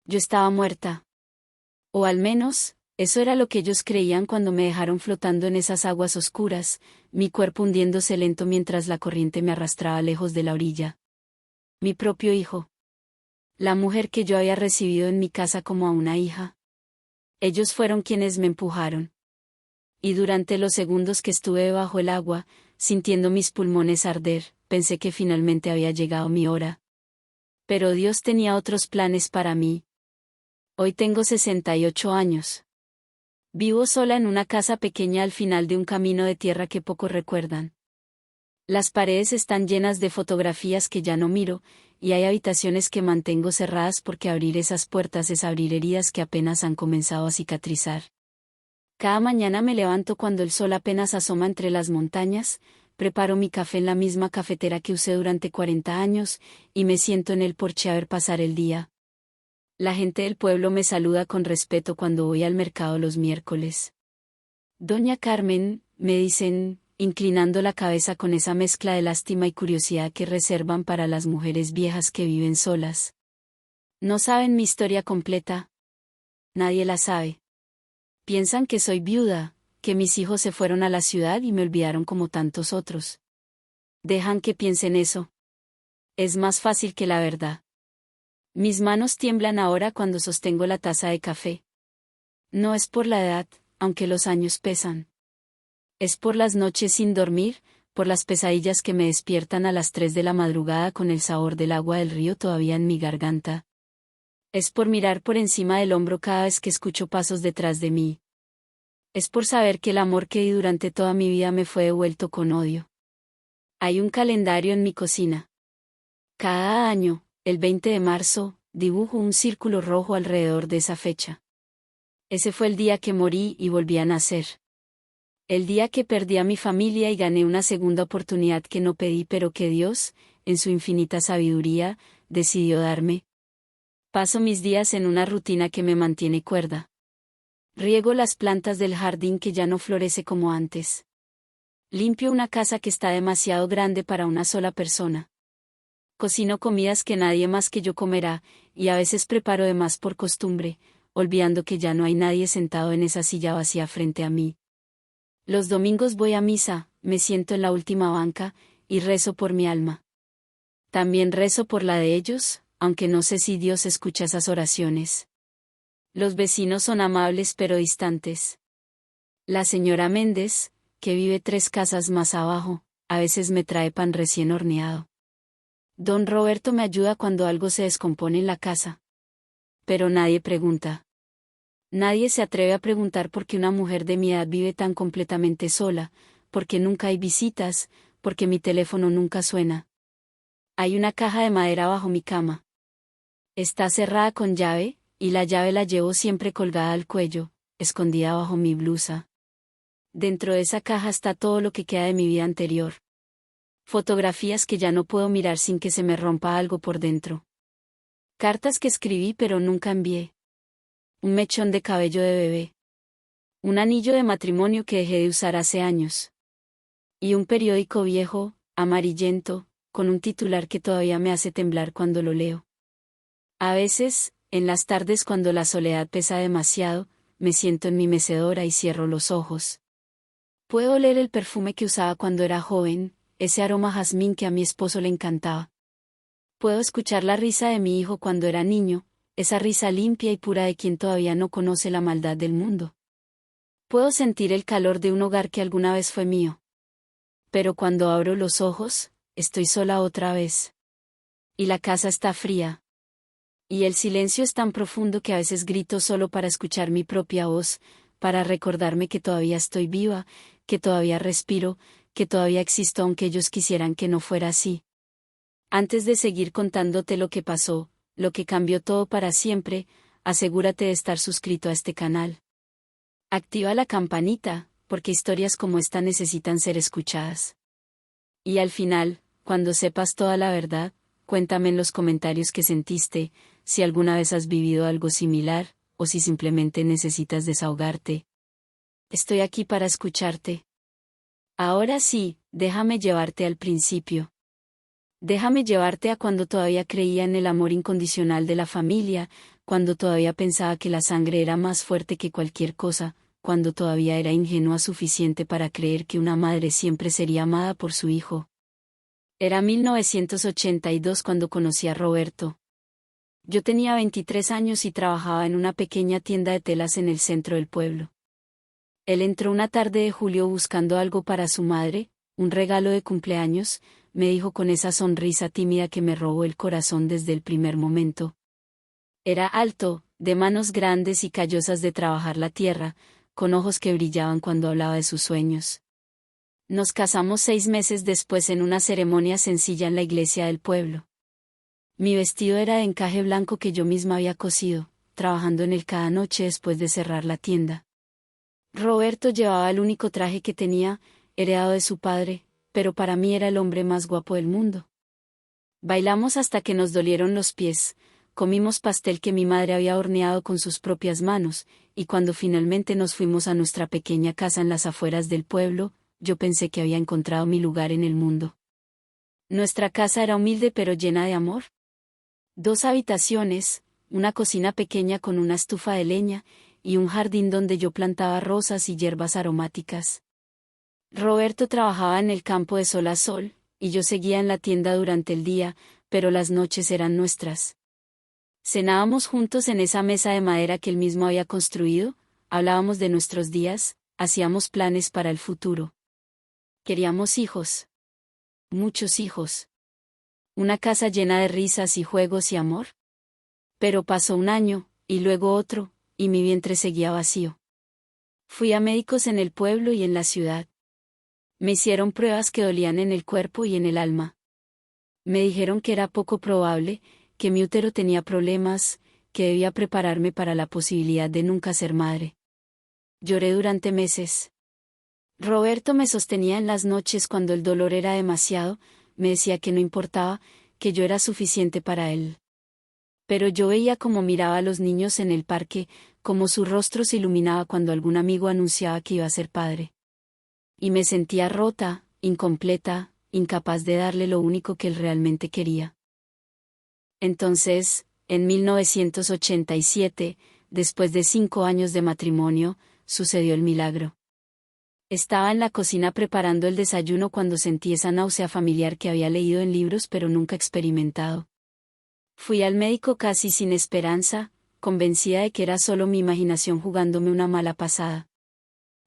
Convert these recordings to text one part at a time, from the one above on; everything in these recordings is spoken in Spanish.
Yo estaba muerta. O al menos, eso era lo que ellos creían cuando me dejaron flotando en esas aguas oscuras, mi cuerpo hundiéndose lento mientras la corriente me arrastraba lejos de la orilla. Mi propio hijo. La mujer que yo había recibido en mi casa como a una hija. Ellos fueron quienes me empujaron. Y durante los segundos que estuve bajo el agua, sintiendo mis pulmones arder, pensé que finalmente había llegado mi hora. Pero Dios tenía otros planes para mí. Hoy tengo 68 años. Vivo sola en una casa pequeña al final de un camino de tierra que pocos recuerdan. Las paredes están llenas de fotografías que ya no miro, y hay habitaciones que mantengo cerradas porque abrir esas puertas es abrir heridas que apenas han comenzado a cicatrizar. Cada mañana me levanto cuando el sol apenas asoma entre las montañas, preparo mi café en la misma cafetera que usé durante 40 años, y me siento en el porche a ver pasar el día. La gente del pueblo me saluda con respeto cuando voy al mercado los miércoles. Doña Carmen, me dicen, inclinando la cabeza con esa mezcla de lástima y curiosidad que reservan para las mujeres viejas que viven solas. No saben mi historia completa. Nadie la sabe. Piensan que soy viuda, que mis hijos se fueron a la ciudad y me olvidaron como tantos otros. Dejan que piensen eso. Es más fácil que la verdad. Mis manos tiemblan ahora cuando sostengo la taza de café. No es por la edad, aunque los años pesan. Es por las noches sin dormir, por las pesadillas que me despiertan a las 3 de la madrugada con el sabor del agua del río todavía en mi garganta. Es por mirar por encima del hombro cada vez que escucho pasos detrás de mí. Es por saber que el amor que di durante toda mi vida me fue devuelto con odio. Hay un calendario en mi cocina. Cada año, el 20 de marzo, dibujo un círculo rojo alrededor de esa fecha. Ese fue el día que morí y volví a nacer. El día que perdí a mi familia y gané una segunda oportunidad que no pedí pero que Dios, en su infinita sabiduría, decidió darme. Paso mis días en una rutina que me mantiene cuerda. Riego las plantas del jardín que ya no florece como antes. Limpio una casa que está demasiado grande para una sola persona. Cocino comidas que nadie más que yo comerá, y a veces preparo de más por costumbre, olvidando que ya no hay nadie sentado en esa silla vacía frente a mí. Los domingos voy a misa, me siento en la última banca, y rezo por mi alma. También rezo por la de ellos, aunque no sé si Dios escucha esas oraciones. Los vecinos son amables pero distantes. La señora Méndez, que vive 3 casas más abajo, a veces me trae pan recién horneado. Don Roberto me ayuda cuando algo se descompone en la casa. Pero nadie pregunta. Nadie se atreve a preguntar por qué una mujer de mi edad vive tan completamente sola, porque nunca hay visitas, porque mi teléfono nunca suena. Hay una caja de madera bajo mi cama. Está cerrada con llave, y la llave la llevo siempre colgada al cuello, escondida bajo mi blusa. Dentro de esa caja está todo lo que queda de mi vida anterior. Fotografías que ya no puedo mirar sin que se me rompa algo por dentro. Cartas que escribí pero nunca envié. Un mechón de cabello de bebé. Un anillo de matrimonio que dejé de usar hace años. Y un periódico viejo, amarillento, con un titular que todavía me hace temblar cuando lo leo. A veces, en las tardes cuando la soledad pesa demasiado, me siento en mi mecedora y cierro los ojos. Puedo oler el perfume que usaba cuando era joven, ese aroma jazmín que a mi esposo le encantaba. Puedo escuchar la risa de mi hijo cuando era niño, esa risa limpia y pura de quien todavía no conoce la maldad del mundo. Puedo sentir el calor de un hogar que alguna vez fue mío. Pero cuando abro los ojos, estoy sola otra vez. Y la casa está fría. Y el silencio es tan profundo que a veces grito solo para escuchar mi propia voz, para recordarme que todavía estoy viva, que todavía respiro, que todavía existo aunque ellos quisieran que no fuera así. Antes de seguir contándote lo que pasó, lo que cambió todo para siempre, asegúrate de estar suscrito a este canal. Activa la campanita, porque historias como esta necesitan ser escuchadas. Y al final, cuando sepas toda la verdad, cuéntame en los comentarios qué sentiste, si alguna vez has vivido algo similar, o si simplemente necesitas desahogarte. Estoy aquí para escucharte. Ahora sí, déjame llevarte al principio. Déjame llevarte a cuando todavía creía en el amor incondicional de la familia, cuando todavía pensaba que la sangre era más fuerte que cualquier cosa, cuando todavía era ingenua suficiente para creer que una madre siempre sería amada por su hijo. Era 1982 cuando conocí a Roberto. Yo tenía 23 años y trabajaba en una pequeña tienda de telas en el centro del pueblo. Él entró una tarde de julio buscando algo para su madre, un regalo de cumpleaños, me dijo con esa sonrisa tímida que me robó el corazón desde el primer momento. Era alto, de manos grandes y callosas de trabajar la tierra, con ojos que brillaban cuando hablaba de sus sueños. Nos casamos 6 meses después en una ceremonia sencilla en la iglesia del pueblo. Mi vestido era de encaje blanco que yo misma había cosido, trabajando en él cada noche después de cerrar la tienda. Roberto llevaba el único traje que tenía, heredado de su padre, pero para mí era el hombre más guapo del mundo. Bailamos hasta que nos dolieron los pies, comimos pastel que mi madre había horneado con sus propias manos, y cuando finalmente nos fuimos a nuestra pequeña casa en las afueras del pueblo, yo pensé que había encontrado mi lugar en el mundo. Nuestra casa era humilde pero llena de amor. 2 habitaciones, una cocina pequeña con una estufa de leña, y un jardín donde yo plantaba rosas y hierbas aromáticas. Roberto trabajaba en el campo de sol a sol, y yo seguía en la tienda durante el día, pero las noches eran nuestras. Cenábamos juntos en esa mesa de madera que él mismo había construido, hablábamos de nuestros días, hacíamos planes para el futuro. Queríamos hijos. Muchos hijos. Una casa llena de risas y juegos y amor. Pero pasó un año, y luego otro, y mi vientre seguía vacío. Fui a médicos en el pueblo y en la ciudad. Me hicieron pruebas que dolían en el cuerpo y en el alma. Me dijeron que era poco probable, que mi útero tenía problemas, que debía prepararme para la posibilidad de nunca ser madre. Lloré durante meses. Roberto me sostenía en las noches cuando el dolor era demasiado, me decía que no importaba, que yo era suficiente para él. Pero yo veía cómo miraba a los niños en el parque, cómo su rostro se iluminaba cuando algún amigo anunciaba que iba a ser padre. Y me sentía rota, incompleta, incapaz de darle lo único que él realmente quería. Entonces, en 1987, después de 5 años de matrimonio, sucedió el milagro. Estaba en la cocina preparando el desayuno cuando sentí esa náusea familiar que había leído en libros pero nunca experimentado. Fui al médico casi sin esperanza, convencida de que era solo mi imaginación jugándome una mala pasada.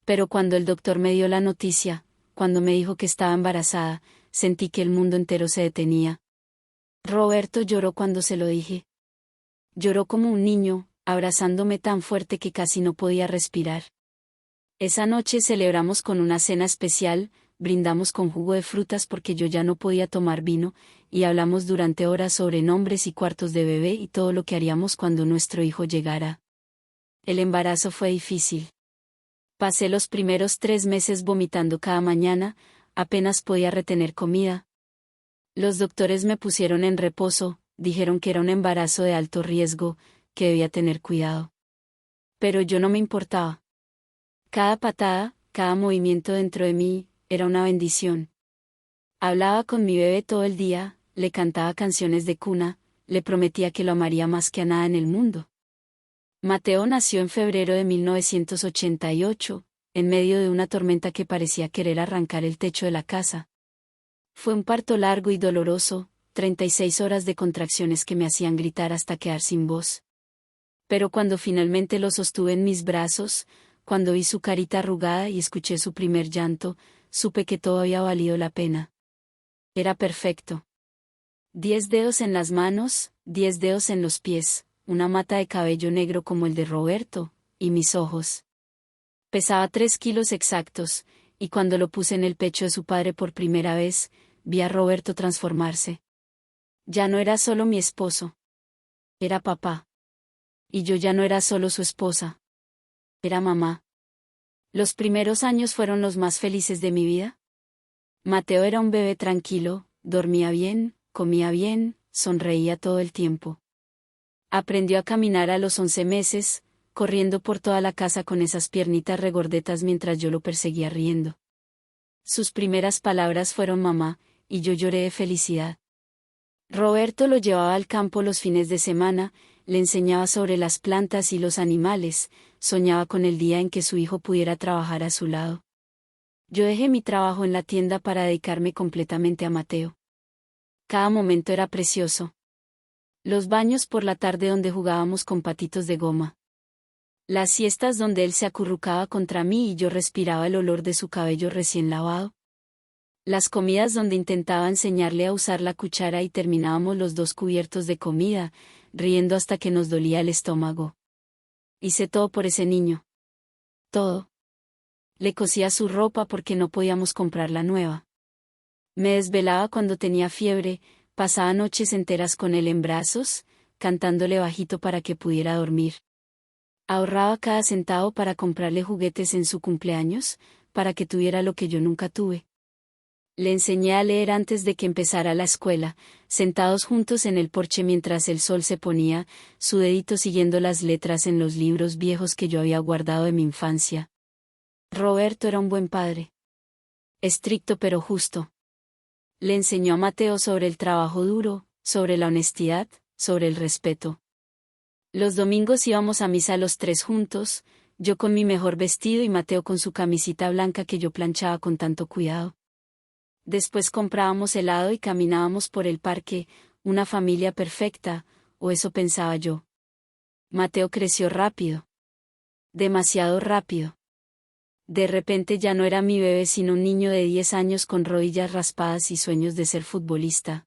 Pero cuando el doctor me dio la noticia, cuando me dijo que estaba embarazada, sentí que el mundo entero se detenía. Roberto lloró cuando se lo dije. Lloró como un niño, abrazándome tan fuerte que casi no podía respirar. Esa noche celebramos con una cena especial, brindamos con jugo de frutas porque yo ya no podía tomar vino, y hablamos durante horas sobre nombres y cuartos de bebé y todo lo que haríamos cuando nuestro hijo llegara. El embarazo fue difícil. Pasé los primeros 3 meses vomitando cada mañana, apenas podía retener comida. Los doctores me pusieron en reposo, dijeron que era un embarazo de alto riesgo, que debía tener cuidado. Pero yo no me importaba. Cada patada, cada movimiento dentro de mí, era una bendición. Hablaba con mi bebé todo el día, le cantaba canciones de cuna, le prometía que lo amaría más que a nada en el mundo. Mateo nació en febrero de 1988, en medio de una tormenta que parecía querer arrancar el techo de la casa. Fue un parto largo y doloroso, 36 horas de contracciones que me hacían gritar hasta quedar sin voz. Pero cuando finalmente lo sostuve en mis brazos, cuando vi su carita arrugada y escuché su primer llanto, supe que todo había valido la pena. Era perfecto. 10 dedos en las manos, 10 dedos en los pies, una mata de cabello negro como el de Roberto, y mis ojos. Pesaba 3 kilos exactos, y cuando lo puse en el pecho de su padre por primera vez, vi a Roberto transformarse. Ya no era solo mi esposo. Era papá. Y yo ya no era solo su esposa. Era mamá. Los primeros años fueron los más felices de mi vida. Mateo era un bebé tranquilo, dormía bien, comía bien, sonreía todo el tiempo. Aprendió a caminar a los 11 meses, corriendo por toda la casa con esas piernitas regordetas mientras yo lo perseguía riendo. Sus primeras palabras fueron mamá, y yo lloré de felicidad. Roberto lo llevaba al campo los fines de semana, le enseñaba sobre las plantas y los animales, soñaba con el día en que su hijo pudiera trabajar a su lado. Yo dejé mi trabajo en la tienda para dedicarme completamente a Mateo. Cada momento era precioso. Los baños por la tarde donde jugábamos con patitos de goma. Las siestas donde él se acurrucaba contra mí y yo respiraba el olor de su cabello recién lavado. Las comidas donde intentaba enseñarle a usar la cuchara y terminábamos los dos cubiertos de comida, riendo hasta que nos dolía el estómago. Hice todo por ese niño. Todo. Le cosía su ropa porque no podíamos comprarla nueva. Me desvelaba cuando tenía fiebre, pasaba noches enteras con él en brazos, cantándole bajito para que pudiera dormir. Ahorraba cada centavo para comprarle juguetes en su cumpleaños, para que tuviera lo que yo nunca tuve. Le enseñé a leer antes de que empezara la escuela, sentados juntos en el porche mientras el sol se ponía, su dedito siguiendo las letras en los libros viejos que yo había guardado de mi infancia. Roberto era un buen padre. Estricto pero justo. Le enseñó a Mateo sobre el trabajo duro, sobre la honestidad, sobre el respeto. Los domingos íbamos a misa los tres juntos, yo con mi mejor vestido y Mateo con su camisita blanca que yo planchaba con tanto cuidado. Después comprábamos helado y caminábamos por el parque, una familia perfecta, o eso pensaba yo. Mateo creció rápido. Demasiado rápido. De repente ya no era mi bebé sino un niño de 10 años con rodillas raspadas y sueños de ser futbolista.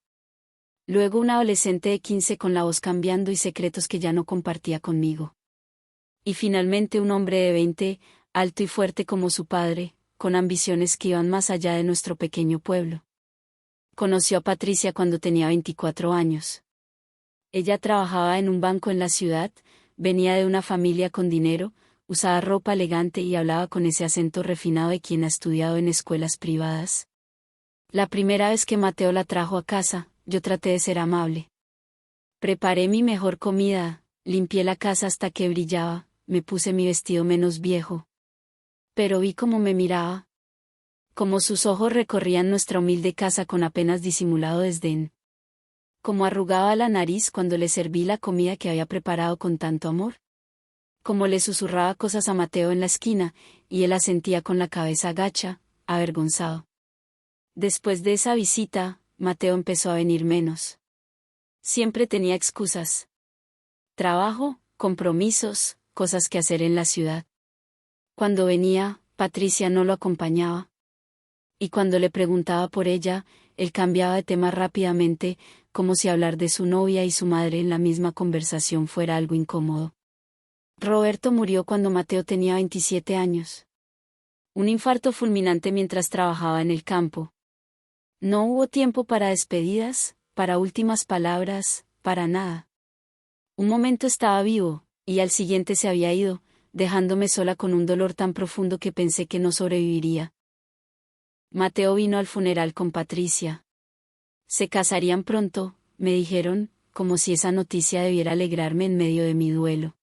Luego un adolescente de 15 con la voz cambiando y secretos que ya no compartía conmigo. Y finalmente un hombre de 20, alto y fuerte como su padre, con ambiciones que iban más allá de nuestro pequeño pueblo. Conoció a Patricia cuando tenía 24 años. Ella trabajaba en un banco en la ciudad, venía de una familia con dinero, usaba ropa elegante y hablaba con ese acento refinado de quien ha estudiado en escuelas privadas. La primera vez que Mateo la trajo a casa, yo traté de ser amable. Preparé mi mejor comida, limpié la casa hasta que brillaba, me puse mi vestido menos viejo. Pero vi cómo me miraba. Cómo sus ojos recorrían nuestra humilde casa con apenas disimulado desdén. Cómo arrugaba la nariz cuando le serví la comida que había preparado con tanto amor. Cómo le susurraba cosas a Mateo en la esquina, y él asentía con la cabeza gacha, avergonzado. Después de esa visita, Mateo empezó a venir menos. Siempre tenía excusas. Trabajo, compromisos, cosas que hacer en la ciudad. Cuando venía, Patricia no lo acompañaba. Y cuando le preguntaba por ella, él cambiaba de tema rápidamente, como si hablar de su novia y su madre en la misma conversación fuera algo incómodo. Roberto murió cuando Mateo tenía 27 años. Un infarto fulminante mientras trabajaba en el campo. No hubo tiempo para despedidas, para últimas palabras, para nada. Un momento estaba vivo, y al siguiente se había ido, dejándome sola con un dolor tan profundo que pensé que no sobreviviría. Mateo vino al funeral con Patricia. Se casarían pronto, me dijeron, como si esa noticia debiera alegrarme en medio de mi duelo.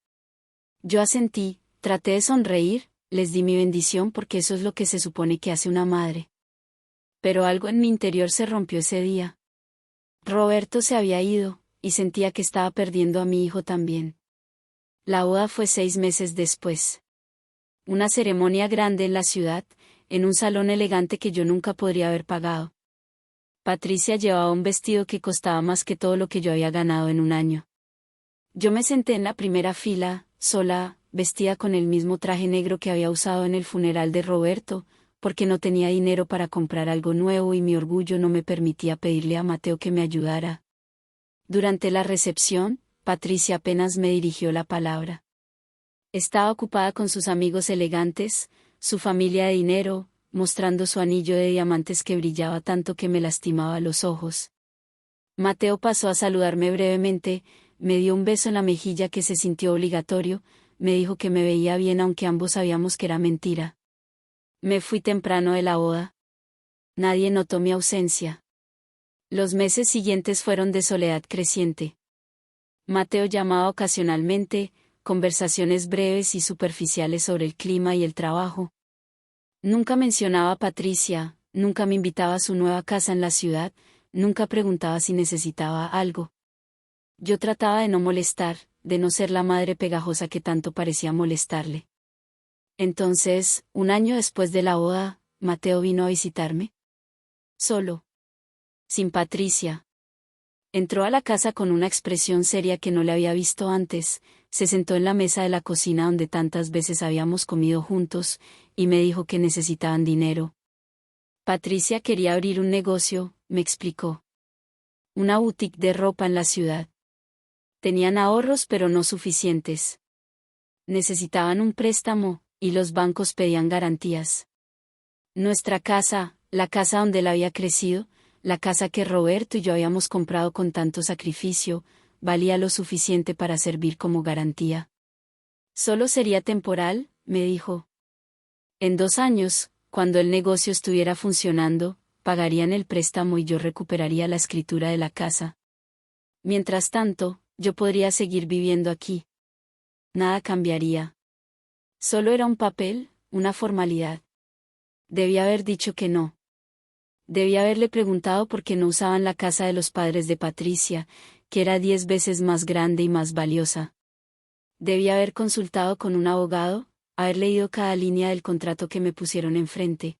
Yo asentí, traté de sonreír, les di mi bendición porque eso es lo que se supone que hace una madre. Pero algo en mi interior se rompió ese día. Roberto se había ido, y sentía que estaba perdiendo a mi hijo también. La boda fue 6 meses después. Una ceremonia grande en la ciudad, en un salón elegante que yo nunca podría haber pagado. Patricia llevaba un vestido que costaba más que todo lo que yo había ganado en un año. Yo me senté en la primera fila, sola, vestida con el mismo traje negro que había usado en el funeral de Roberto, porque no tenía dinero para comprar algo nuevo y mi orgullo no me permitía pedirle a Mateo que me ayudara. Durante la recepción, Patricia apenas me dirigió la palabra. Estaba ocupada con sus amigos elegantes, su familia de dinero, mostrando su anillo de diamantes que brillaba tanto que me lastimaba los ojos. Mateo pasó a saludarme brevemente, me dio un beso en la mejilla que se sintió obligatorio, me dijo que me veía bien aunque ambos sabíamos que era mentira. Me fui temprano de la boda. Nadie notó mi ausencia. Los meses siguientes fueron de soledad creciente. Mateo llamaba ocasionalmente, conversaciones breves y superficiales sobre el clima y el trabajo. Nunca mencionaba a Patricia, nunca me invitaba a su nueva casa en la ciudad, nunca preguntaba si necesitaba algo. Yo trataba de no molestar, de no ser la madre pegajosa que tanto parecía molestarle. Entonces, un año después de la boda, Mateo vino a visitarme. Solo. Sin Patricia. Entró a la casa con una expresión seria que no le había visto antes, se sentó en la mesa de la cocina donde tantas veces habíamos comido juntos, y me dijo que necesitaban dinero. Patricia quería abrir un negocio, me explicó. Una boutique de ropa en la ciudad. Tenían ahorros pero no suficientes. Necesitaban un préstamo, y los bancos pedían garantías. Nuestra casa, la casa donde él había crecido, la casa que Roberto y yo habíamos comprado con tanto sacrificio, valía lo suficiente para servir como garantía. Solo sería temporal, me dijo. En 2 años, cuando el negocio estuviera funcionando, pagarían el préstamo y yo recuperaría la escritura de la casa. Mientras tanto, yo podría seguir viviendo aquí. Nada cambiaría. Solo era un papel, una formalidad. Debía haber dicho que no. Debía haberle preguntado por qué no usaban la casa de los padres de Patricia, que era 10 veces más grande y más valiosa. Debía haber consultado con un abogado, haber leído cada línea del contrato que me pusieron enfrente.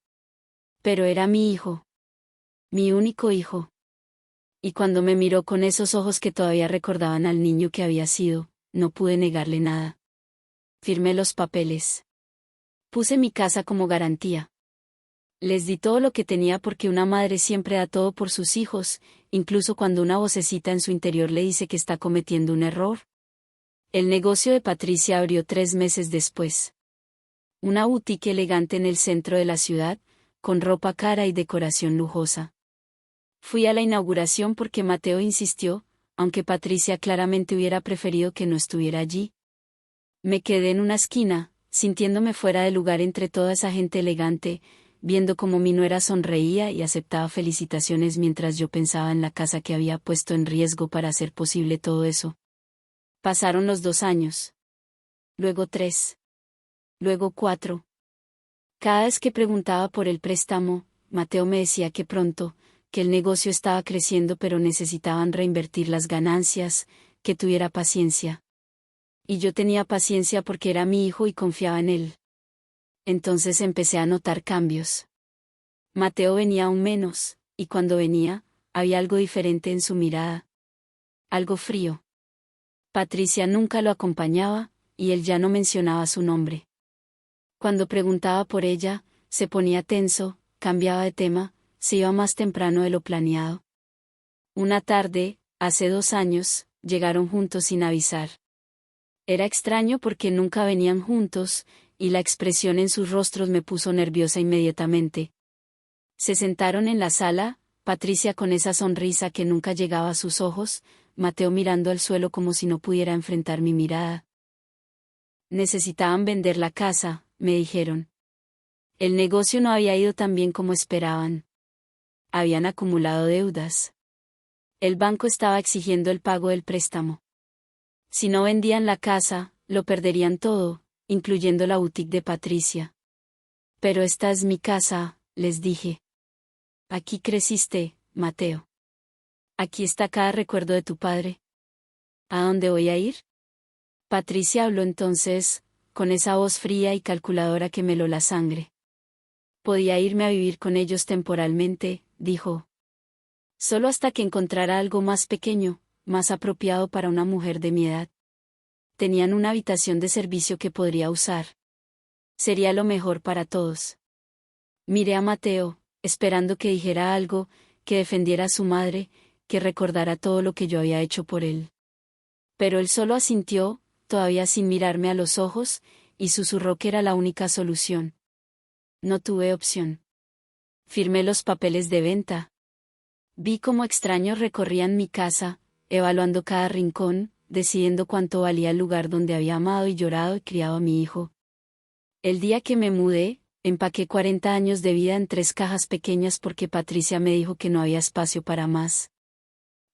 Pero era mi hijo. Mi único hijo. Y cuando me miró con esos ojos que todavía recordaban al niño que había sido, no pude negarle nada. Firmé los papeles. Puse mi casa como garantía. Les di todo lo que tenía porque una madre siempre da todo por sus hijos, incluso cuando una vocecita en su interior le dice que está cometiendo un error. El negocio de Patricia abrió 3 meses después. Una boutique elegante en el centro de la ciudad, con ropa cara y decoración lujosa. Fui a la inauguración porque Mateo insistió, aunque Patricia claramente hubiera preferido que no estuviera allí. Me quedé en una esquina, sintiéndome fuera de lugar entre toda esa gente elegante, viendo cómo mi nuera sonreía y aceptaba felicitaciones mientras yo pensaba en la casa que había puesto en riesgo para hacer posible todo eso. Pasaron los 2 años. Luego 3. Luego 4. Cada vez que preguntaba por el préstamo, Mateo me decía que pronto, que el negocio estaba creciendo pero necesitaban reinvertir las ganancias, que tuviera paciencia. Y yo tenía paciencia porque era mi hijo y confiaba en él. Entonces empecé a notar cambios. Mateo venía aún menos, y cuando venía, había algo diferente en su mirada. Algo frío. Patricia nunca lo acompañaba, y él ya no mencionaba su nombre. Cuando preguntaba por ella, se ponía tenso, cambiaba de tema, se iba más temprano de lo planeado. Una tarde, hace 2 años, llegaron juntos sin avisar. Era extraño porque nunca venían juntos, y la expresión en sus rostros me puso nerviosa inmediatamente. Se sentaron en la sala, Patricia con esa sonrisa que nunca llegaba a sus ojos, Mateo mirando al suelo como si no pudiera enfrentar mi mirada. Necesitaban vender la casa, me dijeron. El negocio no había ido tan bien como esperaban. Habían acumulado deudas. El banco estaba exigiendo el pago del préstamo. Si no vendían la casa, lo perderían todo, incluyendo la boutique de Patricia. Pero esta es mi casa, les dije. Aquí creciste, Mateo. Aquí está cada recuerdo de tu padre. ¿A dónde voy a ir? Patricia habló entonces, con esa voz fría y calculadora que me heló la sangre. Podía irme a vivir con ellos temporalmente, dijo. Solo hasta que encontrara algo más pequeño, más apropiado para una mujer de mi edad. Tenían una habitación de servicio que podría usar. Sería lo mejor para todos. Miré a Mateo, esperando que dijera algo, que defendiera a su madre, que recordara todo lo que yo había hecho por él. Pero él solo asintió, todavía sin mirarme a los ojos, y susurró que era la única solución. No tuve opción. Firmé los papeles de venta. Vi cómo extraños recorrían mi casa, evaluando cada rincón, decidiendo cuánto valía el lugar donde había amado y llorado y criado a mi hijo. El día que me mudé, empaqué 40 años de vida en 3 cajas pequeñas porque Patricia me dijo que no había espacio para más.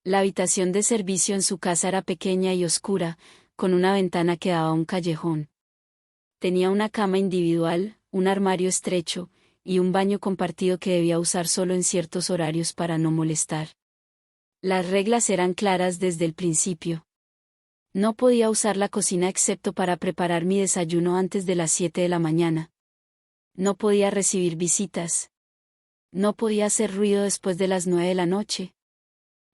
La habitación de servicio en su casa era pequeña y oscura, con una ventana que daba a un callejón. Tenía una cama individual, un armario estrecho, y un baño compartido que debía usar solo en ciertos horarios para no molestar. Las reglas eran claras desde el principio. No podía usar la cocina excepto para preparar mi desayuno antes de las 7 de la mañana. No podía recibir visitas. No podía hacer ruido después de las 9 de la noche.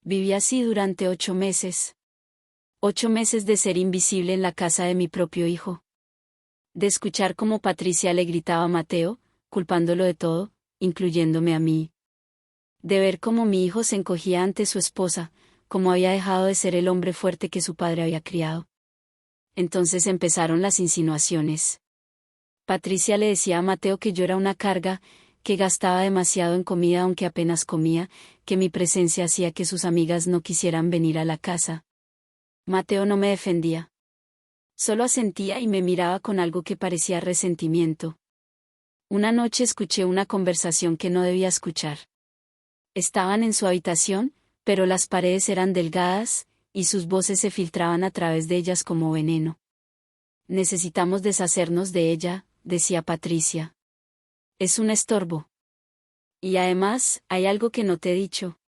Viví así durante 8 meses. 8 meses de ser invisible en la casa de mi propio hijo. De escuchar cómo Patricia le gritaba a Mateo, culpándolo de todo, incluyéndome a mí. De ver cómo mi hijo se encogía ante su esposa, cómo había dejado de ser el hombre fuerte que su padre había criado. Entonces empezaron las insinuaciones. Patricia le decía a Mateo que yo era una carga, que gastaba demasiado en comida aunque apenas comía, que mi presencia hacía que sus amigas no quisieran venir a la casa. Mateo no me defendía. Solo asentía y me miraba con algo que parecía resentimiento. Una noche escuché una conversación que no debía escuchar. Estaban en su habitación, pero las paredes eran delgadas, y sus voces se filtraban a través de ellas como veneno. Necesitamos deshacernos de ella, decía Patricia. Es un estorbo. Y además, hay algo que no te he dicho.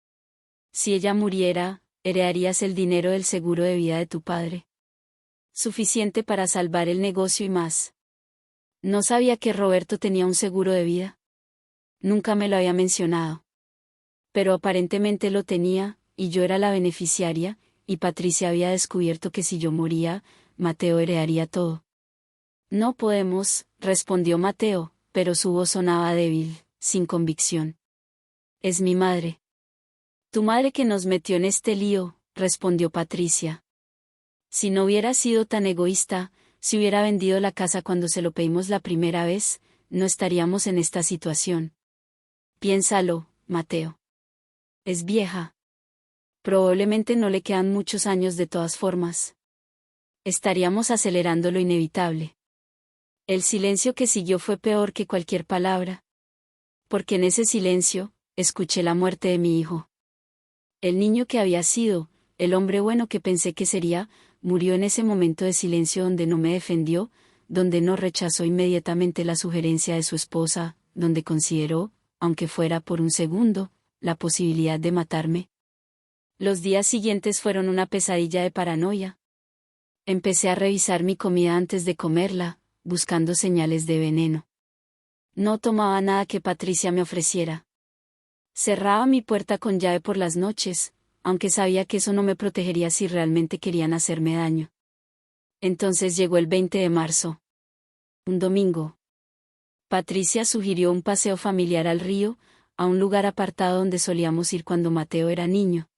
Si ella muriera, heredarías el dinero del seguro de vida de tu padre. Suficiente para salvar el negocio y más. No sabía que Roberto tenía un seguro de vida. Nunca me lo había mencionado. Pero aparentemente lo tenía, y yo era la beneficiaria, y Patricia había descubierto que si yo moría, Mateo heredaría todo. No podemos, respondió Mateo, pero su voz sonaba débil, sin convicción. Es mi madre. Tu madre que nos metió en este lío, respondió Patricia. Si no hubiera sido tan egoísta, si hubiera vendido la casa cuando se lo pedimos la primera vez, no estaríamos en esta situación. Piénsalo, Mateo. Es vieja. Probablemente no le quedan muchos años de todas formas. Estaríamos acelerando lo inevitable. El silencio que siguió fue peor que cualquier palabra. Porque en ese silencio, escuché la muerte de mi hijo. El niño que había sido, el hombre bueno que pensé que sería, murió en ese momento de silencio donde no me defendió, donde no rechazó inmediatamente la sugerencia de su esposa, donde consideró, aunque fuera por un segundo, la posibilidad de matarme. Los días siguientes fueron una pesadilla de paranoia. Empecé a revisar mi comida antes de comerla, buscando señales de veneno. No tomaba nada que Patricia me ofreciera. Cerraba mi puerta con llave por las noches, aunque sabía que eso no me protegería si realmente querían hacerme daño. Entonces llegó el 20 de marzo. Un domingo. Patricia sugirió un paseo familiar al río, a un lugar apartado donde solíamos ir cuando Mateo era niño.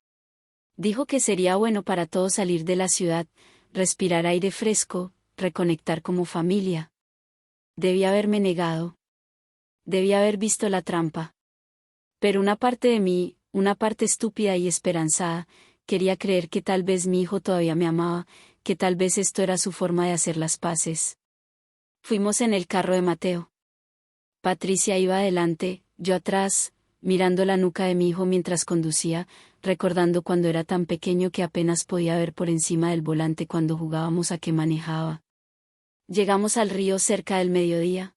Dijo que sería bueno para todos salir de la ciudad, respirar aire fresco, reconectar como familia. Debía haberme negado. Debía haber visto la trampa. Pero una parte de mí, una parte estúpida y esperanzada, quería creer que tal vez mi hijo todavía me amaba, que tal vez esto era su forma de hacer las paces. Fuimos en el carro de Mateo. Patricia iba adelante, yo atrás, mirando la nuca de mi hijo mientras conducía, recordando cuando era tan pequeño que apenas podía ver por encima del volante cuando jugábamos a que manejaba. Llegamos al río cerca del mediodía.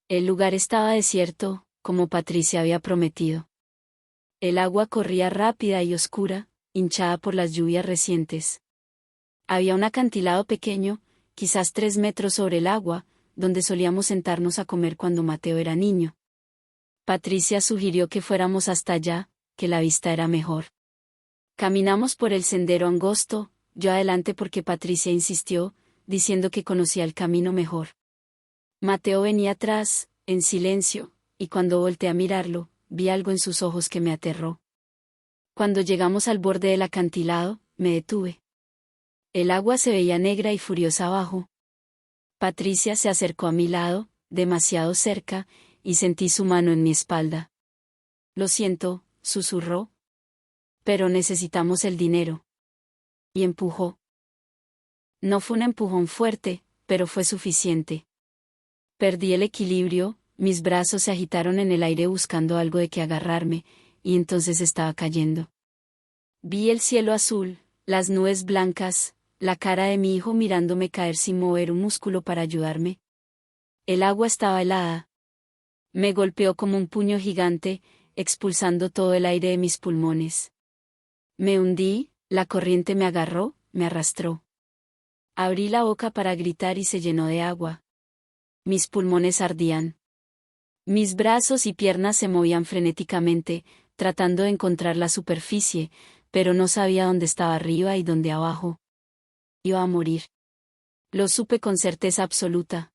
El lugar estaba desierto, como Patricia había prometido. El agua corría rápida y oscura, hinchada por las lluvias recientes. Había un acantilado pequeño, quizás 3 metros sobre el agua, donde solíamos sentarnos a comer cuando Mateo era niño. Patricia sugirió que fuéramos hasta allá, que la vista era mejor. Caminamos por el sendero angosto, yo adelante porque Patricia insistió, diciendo que conocía el camino mejor. Mateo venía atrás, en silencio, y cuando volteé a mirarlo, vi algo en sus ojos que me aterró. Cuando llegamos al borde del acantilado, me detuve. El agua se veía negra y furiosa abajo. Patricia se acercó a mi lado, demasiado cerca, y sentí su mano en mi espalda. Lo siento, susurró. Pero necesitamos el dinero. Y empujó. No fue un empujón fuerte, pero fue suficiente. Perdí el equilibrio, mis brazos se agitaron en el aire buscando algo de que agarrarme, y entonces estaba cayendo. Vi el cielo azul, las nubes blancas, la cara de mi hijo mirándome caer sin mover un músculo para ayudarme. El agua estaba helada. Me golpeó como un puño gigante, expulsando todo el aire de mis pulmones. Me hundí, la corriente me agarró, me arrastró. Abrí la boca para gritar y se llenó de agua. Mis pulmones ardían. Mis brazos y piernas se movían frenéticamente, tratando de encontrar la superficie, pero no sabía dónde estaba arriba y dónde abajo. Iba a morir. Lo supe con certeza absoluta.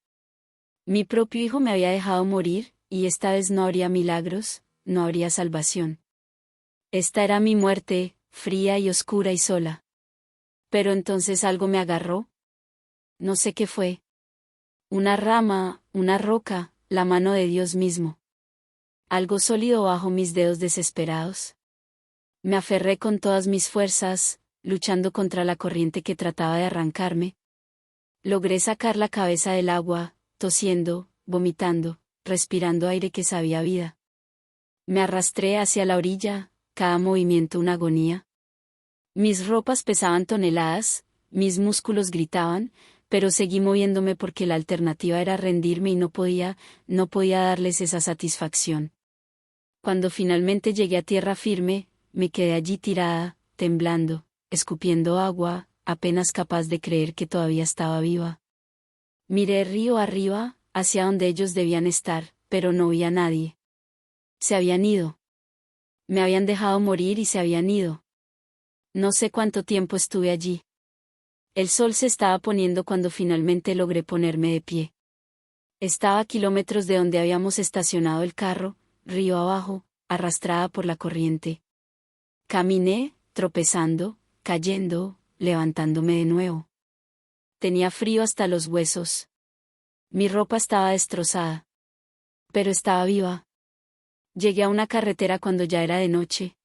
Mi propio hijo me había dejado morir, y esta vez no habría milagros, no habría salvación. Esta era mi muerte, fría y oscura y sola. Pero entonces algo me agarró. No sé qué fue. Una rama, una roca, la mano de Dios mismo. Algo sólido bajo mis dedos desesperados. Me aferré con todas mis fuerzas, luchando contra la corriente que trataba de arrancarme. Logré sacar la cabeza del agua, tosiendo, vomitando, respirando aire que sabía vida. Me arrastré hacia la orilla, cada movimiento una agonía. Mis ropas pesaban toneladas, mis músculos gritaban, pero seguí moviéndome porque la alternativa era rendirme y no podía darles esa satisfacción. Cuando finalmente llegué a tierra firme, me quedé allí tirada, temblando, escupiendo agua, apenas capaz de creer que todavía estaba viva. Miré río arriba, hacia donde ellos debían estar, pero no vi a nadie. Se habían ido. Me habían dejado morir y se habían ido. No sé cuánto tiempo estuve allí. El sol se estaba poniendo cuando finalmente logré ponerme de pie. Estaba a kilómetros de donde habíamos estacionado el carro, río abajo, arrastrada por la corriente. Caminé, tropezando, cayendo, levantándome de nuevo. Tenía frío hasta los huesos. Mi ropa estaba destrozada. Pero estaba viva. Llegué a una carretera cuando ya era de noche.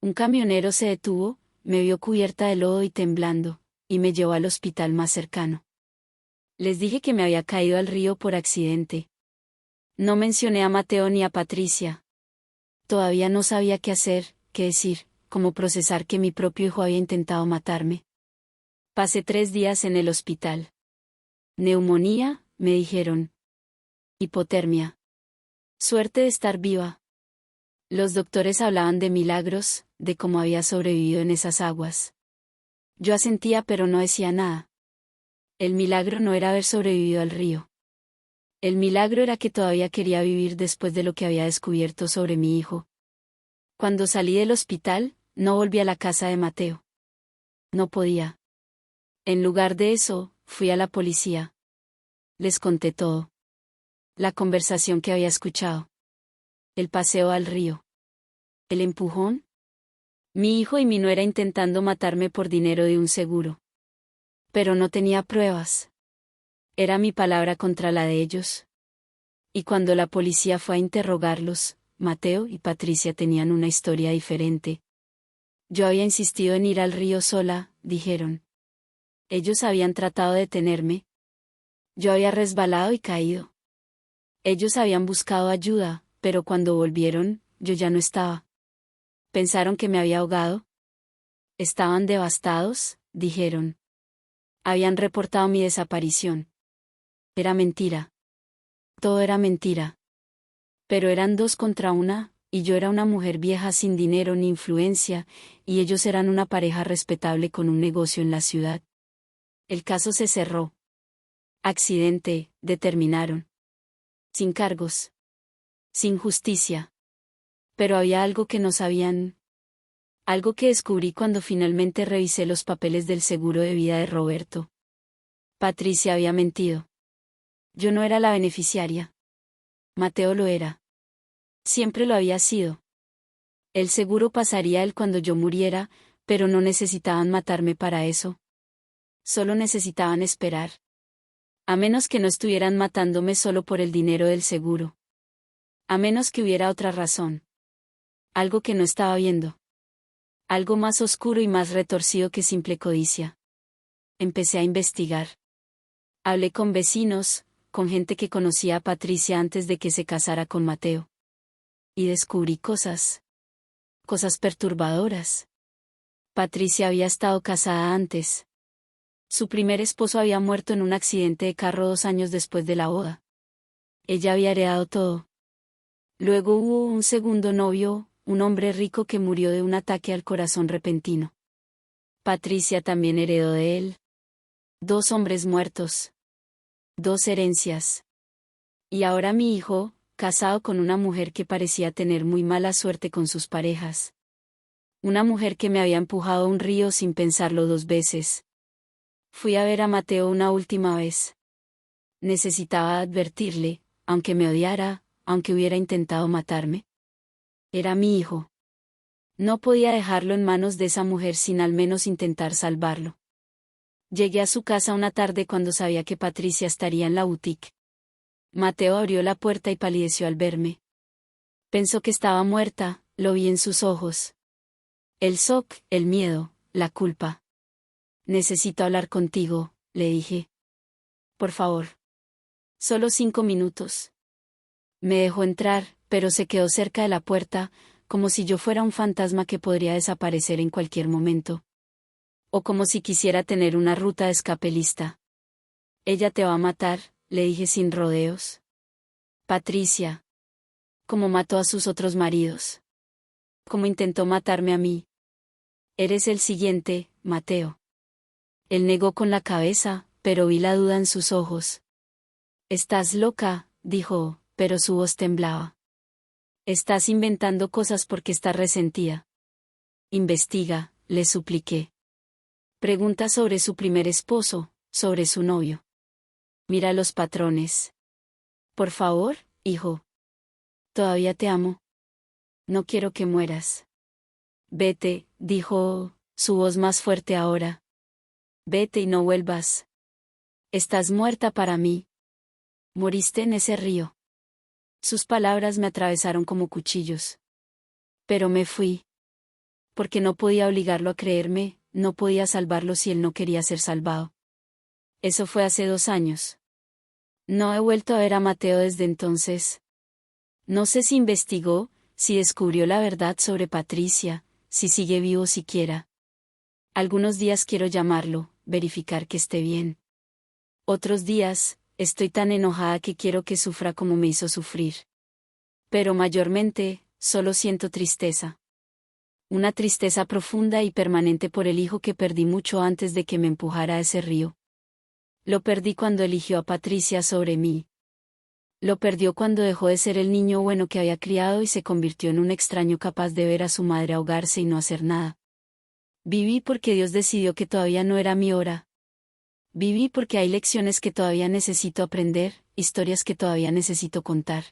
Un camionero se detuvo, me vio cubierta de lodo y temblando, y me llevó al hospital más cercano. Les dije que me había caído al río por accidente. No mencioné a Mateo ni a Patricia. Todavía no sabía qué hacer, qué decir, cómo procesar que mi propio hijo había intentado matarme. Pasé 3 días en el hospital. Neumonía, me dijeron. Hipotermia. Suerte de estar viva. Los doctores hablaban de milagros, de cómo había sobrevivido en esas aguas. Yo asentía pero no decía nada. El milagro no era haber sobrevivido al río. El milagro era que todavía quería vivir después de lo que había descubierto sobre mi hijo. Cuando salí del hospital, no volví a la casa de Mateo. No podía. En lugar de eso, fui a la policía. Les conté todo. La conversación que había escuchado. El paseo al río. El empujón. Mi hijo y mi nuera intentando matarme por dinero de un seguro. Pero no tenía pruebas. Era mi palabra contra la de ellos. Y cuando la policía fue a interrogarlos, Mateo y Patricia tenían una historia diferente. Yo había insistido en ir al río sola, dijeron. Ellos habían tratado de detenerme. Yo había resbalado y caído. Ellos habían buscado ayuda, pero cuando volvieron, yo ya no estaba. ¿Pensaron que me había ahogado? Estaban devastados, dijeron. Habían reportado mi desaparición. Era mentira. Todo era mentira. Pero eran 2 contra 1, y yo era una mujer vieja sin dinero ni influencia, y ellos eran una pareja respetable con un negocio en la ciudad. El caso se cerró. Accidente, determinaron. Sin cargos. Sin justicia. Pero había algo que no sabían. Algo que descubrí cuando finalmente revisé los papeles del seguro de vida de Roberto. Patricia había mentido. Yo no era la beneficiaria. Mateo lo era. Siempre lo había sido. El seguro pasaría a él cuando yo muriera, pero no necesitaban matarme para eso. Solo necesitaban esperar. A menos que no estuvieran matándome solo por el dinero del seguro. A menos que hubiera otra razón. Algo que no estaba viendo. Algo más oscuro y más retorcido que simple codicia. Empecé a investigar. Hablé con vecinos, con gente que conocía a Patricia antes de que se casara con Mateo. Y descubrí cosas. Cosas perturbadoras. Patricia había estado casada antes. Su primer esposo había muerto en un accidente de carro 2 años después de la boda. Ella había heredado todo. Luego hubo un segundo novio, un hombre rico que murió de un ataque al corazón repentino. Patricia también heredó de él. 2 hombres muertos. 2 herencias. Y ahora mi hijo, casado con una mujer que parecía tener muy mala suerte con sus parejas. Una mujer que me había empujado a un río sin pensarlo 2 veces. Fui a ver a Mateo una última vez. Necesitaba advertirle, aunque me odiara, aunque hubiera intentado matarme. Era mi hijo. No podía dejarlo en manos de esa mujer sin al menos intentar salvarlo. Llegué a su casa una tarde cuando sabía que Patricia estaría en la boutique. Mateo abrió la puerta y palideció al verme. Pensó que estaba muerta, lo vi en sus ojos. El shock, el miedo, la culpa. Necesito hablar contigo, le dije. Por favor. Solo 5 minutos. Me dejó entrar, pero se quedó cerca de la puerta, como si yo fuera un fantasma que podría desaparecer en cualquier momento. O como si quisiera tener una ruta de escape lista. Ella te va a matar, le dije sin rodeos. Patricia. Como mató a sus otros maridos. Como intentó matarme a mí. Eres el siguiente, Mateo. Él negó con la cabeza, pero vi la duda en sus ojos. Estás loca, dijo, pero su voz temblaba. Estás inventando cosas porque estás resentida. Investiga, le supliqué. Pregunta sobre su primer esposo, sobre su novio. Mira los patrones. Por favor, hijo. Todavía te amo. No quiero que mueras. Vete, dijo, su voz más fuerte ahora. Vete y no vuelvas. Estás muerta para mí. Moriste en ese río. Sus palabras me atravesaron como cuchillos. Pero me fui. Porque no podía obligarlo a creerme, no podía salvarlo si él no quería ser salvado. Eso fue hace 2 años. No he vuelto a ver a Mateo desde entonces. No sé si investigó, si descubrió la verdad sobre Patricia, si sigue vivo siquiera. Algunos días quiero llamarlo, verificar que esté bien. Otros días, estoy tan enojada que quiero que sufra como me hizo sufrir. Pero mayormente, solo siento tristeza. Una tristeza profunda y permanente por el hijo que perdí mucho antes de que me empujara a ese río. Lo perdí cuando eligió a Patricia sobre mí. Lo perdió cuando dejó de ser el niño bueno que había criado y se convirtió en un extraño capaz de ver a su madre ahogarse y no hacer nada. Viví porque Dios decidió que todavía no era mi hora. Viví porque hay lecciones que todavía necesito aprender, historias que todavía necesito contar.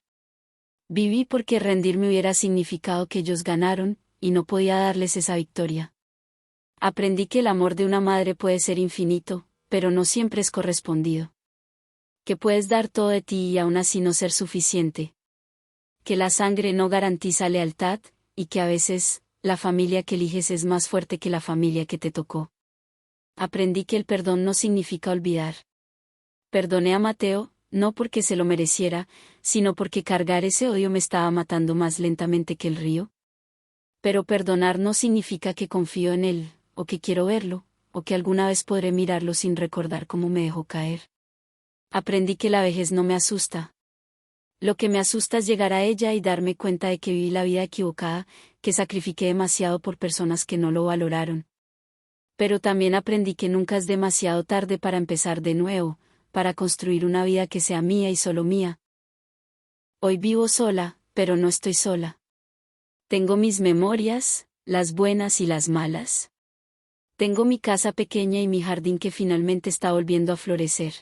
Viví porque rendirme hubiera significado que ellos ganaron, y no podía darles esa victoria. Aprendí que el amor de una madre puede ser infinito, pero no siempre es correspondido. Que puedes dar todo de ti y aún así no ser suficiente. Que la sangre no garantiza lealtad, y que a veces, la familia que eliges es más fuerte que la familia que te tocó. Aprendí que el perdón no significa olvidar. Perdoné a Mateo, no porque se lo mereciera, sino porque cargar ese odio me estaba matando más lentamente que el río. Pero perdonar no significa que confío en él, o que quiero verlo, o que alguna vez podré mirarlo sin recordar cómo me dejó caer. Aprendí que la vejez no me asusta. Lo que me asusta es llegar a ella y darme cuenta de que viví la vida equivocada, que sacrifiqué demasiado por personas que no lo valoraron. Pero también aprendí que nunca es demasiado tarde para empezar de nuevo, para construir una vida que sea mía y solo mía. Hoy vivo sola, pero no estoy sola. Tengo mis memorias, las buenas y las malas. Tengo mi casa pequeña y mi jardín que finalmente está volviendo a florecer.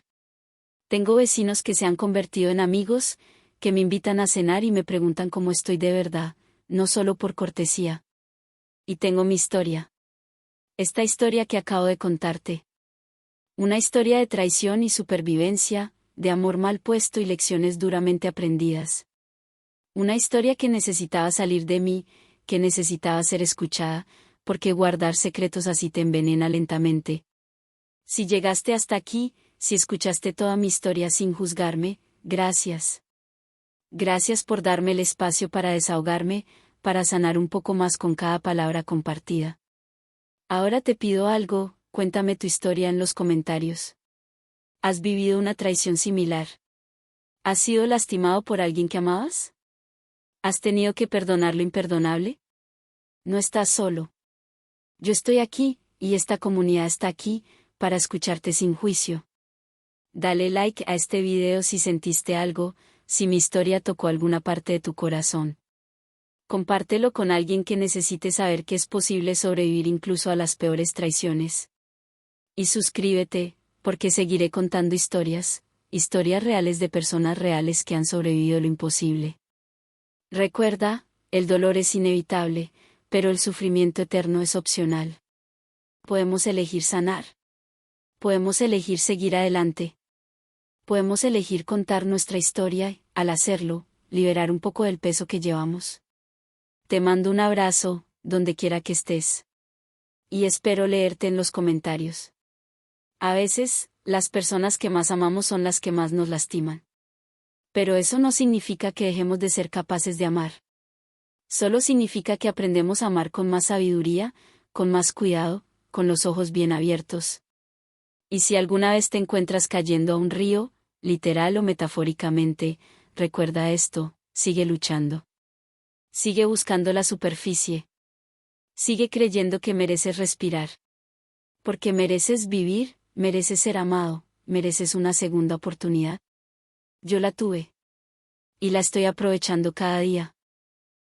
Tengo vecinos que se han convertido en amigos, que me invitan a cenar y me preguntan cómo estoy de verdad, no solo por cortesía. Y tengo mi historia. Esta historia que acabo de contarte. Una historia de traición y supervivencia, de amor mal puesto y lecciones duramente aprendidas. Una historia que necesitaba salir de mí, que necesitaba ser escuchada, porque guardar secretos así te envenena lentamente. Si llegaste hasta aquí, si escuchaste toda mi historia sin juzgarme, gracias. Gracias por darme el espacio para desahogarme, para sanar un poco más con cada palabra compartida. Ahora te pido algo, cuéntame tu historia en los comentarios. ¿Has vivido una traición similar? ¿Has sido lastimado por alguien que amabas? ¿Has tenido que perdonar lo imperdonable? No estás solo. Yo estoy aquí, y esta comunidad está aquí, para escucharte sin juicio. Dale like a este video si sentiste algo, si mi historia tocó alguna parte de tu corazón. Compártelo con alguien que necesite saber que es posible sobrevivir incluso a las peores traiciones. Y suscríbete, porque seguiré contando historias reales de personas reales que han sobrevivido lo imposible. Recuerda, el dolor es inevitable, pero el sufrimiento eterno es opcional. Podemos elegir sanar. Podemos elegir seguir adelante. Podemos elegir contar nuestra historia y, al hacerlo, liberar un poco del peso que llevamos. Te mando un abrazo, donde quiera que estés. Y espero leerte en los comentarios. A veces, las personas que más amamos son las que más nos lastiman. Pero eso no significa que dejemos de ser capaces de amar. Solo significa que aprendemos a amar con más sabiduría, con más cuidado, con los ojos bien abiertos. Y si alguna vez te encuentras cayendo a un río, literal o metafóricamente, recuerda esto: sigue luchando. Sigue buscando la superficie. Sigue creyendo que mereces respirar. Porque mereces vivir, mereces ser amado, mereces una segunda oportunidad. Yo la tuve. Y la estoy aprovechando cada día.